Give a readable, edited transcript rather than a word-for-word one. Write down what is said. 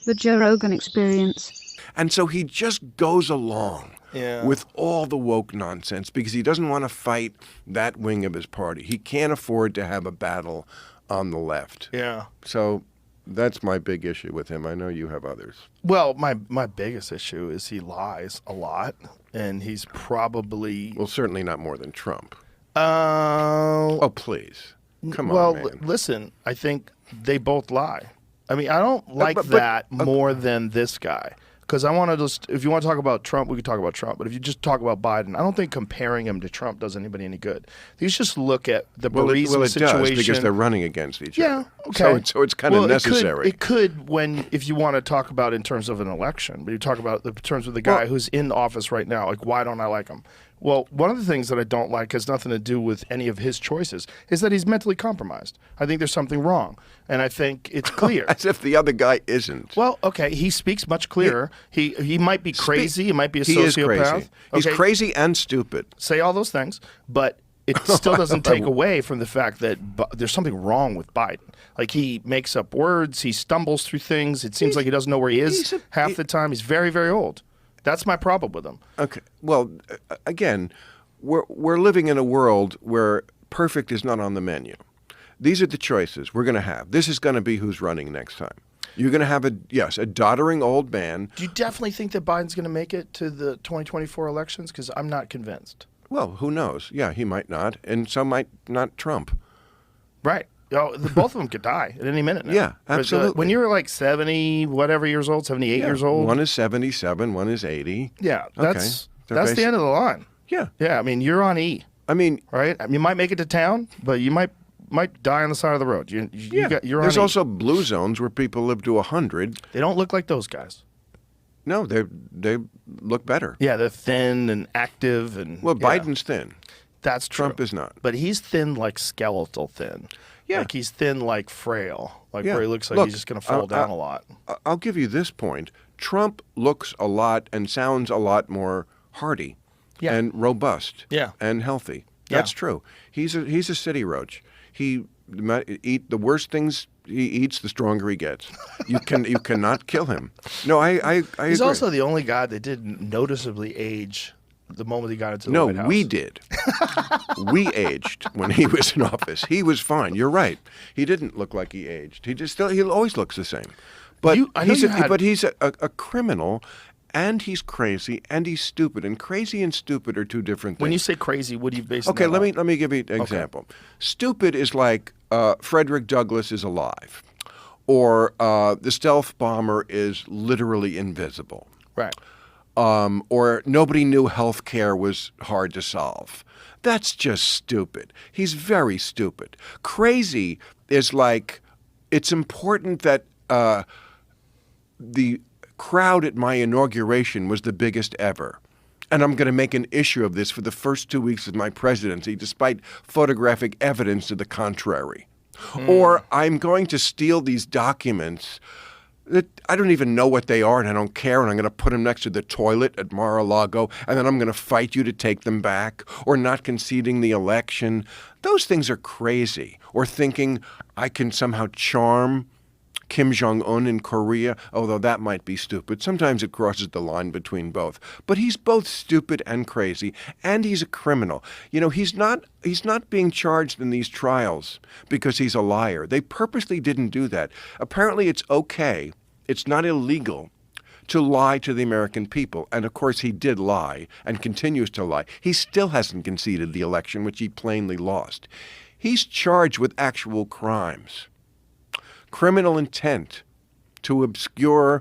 The Joe Rogan Experience. And so he just goes along with all the woke nonsense because he doesn't want to fight that wing of his party. He can't afford to have a battle on the left. Yeah. So that's my big issue with him. I know you have others. Well, my biggest issue is he lies a lot, and he's probably... Well, certainly not more than Trump. Oh, please. Come on, well, man. listen, I think they both lie. I mean, I don't like that more than this guy. Because I want to just, if you want to talk about Trump, we could talk about Trump. But if you just talk about Biden, I don't think comparing him to Trump does anybody any good. You just look at the Burisma situation. Well, it does, because they're running against each other. Yeah, okay. So it's kind of necessary. It could if you want to talk about in terms of an election. But you talk about in terms of the guy who's in office right now. Like, why don't I like him? Well, one of the things that I don't like has nothing to do with any of his choices, is that he's mentally compromised. I think there's something wrong, and I think it's clear. As if the other guy isn't. Well, okay, he speaks much clearer. He might be crazy. He might be a sociopath. He is crazy. Okay. He's crazy and stupid. Say all those things, but it still doesn't take away from the fact that there's something wrong with Biden. Like, he makes up words. He stumbles through things. It seems like he doesn't know where he is half the time. He's very, very old. That's my problem with him. Okay. Well, again, we're living in a world where perfect is not on the menu. These are the choices we're going to have. This is going to be who's running next time. You're going to have a doddering old man. Do you definitely think that Biden's going to make it to the 2024 elections? Because I'm not convinced. Well, who knows? Yeah, he might not, and some might not Trump. Right. Both of them could die at any minute now. Yeah, absolutely. When you're like 70 whatever years old, 78 years old. One is 77, one is 80. Yeah, that's the end of the line. Yeah. Yeah, I mean, you're on E. I mean, right? I mean, you might make it to town, but you might die on the side of the road. You're There's on also blue zones where people live to 100. They don't look like those guys. No, they look better. Yeah, they're thin and active. Biden's thin. That's true. Trump is not. But he's thin, like skeletal thin. Yeah. Like he's thin, like frail. Like where he looks like he's just going to fall down a lot. I'll give you this point. Trump looks a lot and sounds a lot more hardy and robust and healthy. That's true. He's a city roach. He eat the worst things he eats, the stronger he gets. You cannot kill him. No, I He's agree. also the only guy that didn't noticeably age the moment he got into the White House. No, we did. We aged when he was in office. He was fine. You're right. He didn't look like he aged. He always looks the same. But he's a criminal, and he's crazy, and he's stupid. And crazy and stupid are two different things. When you say crazy, what do you base? Okay, let me give you an example. Stupid is like Frederick Douglass is alive, or the stealth bomber is literally invisible. Right. Or nobody knew health care was hard to solve. That's just stupid. He's very stupid. Crazy is like, it's important that the crowd at my inauguration was the biggest ever. And I'm going to make an issue of this for the first 2 weeks of my presidency, despite photographic evidence to the contrary. Or I'm going to steal these documents that I don't even know what they are, and I don't care, and I'm going to put them next to the toilet at Mar-a-Lago, and then I'm going to fight you to take them back, or not conceding the election. Those things are crazy. Or thinking I can somehow charm Kim Jong-un in Korea, although that might be stupid. Sometimes it crosses the line between both. But he's both stupid and crazy, and he's a criminal. You know, he's not being charged in these trials because he's a liar. They purposely didn't do that. Apparently it's okay. It's not illegal to lie to the American people. And of course he did lie and continues to lie. He still hasn't conceded the election, which he plainly lost. He's charged with actual crimes. Criminal intent to obscure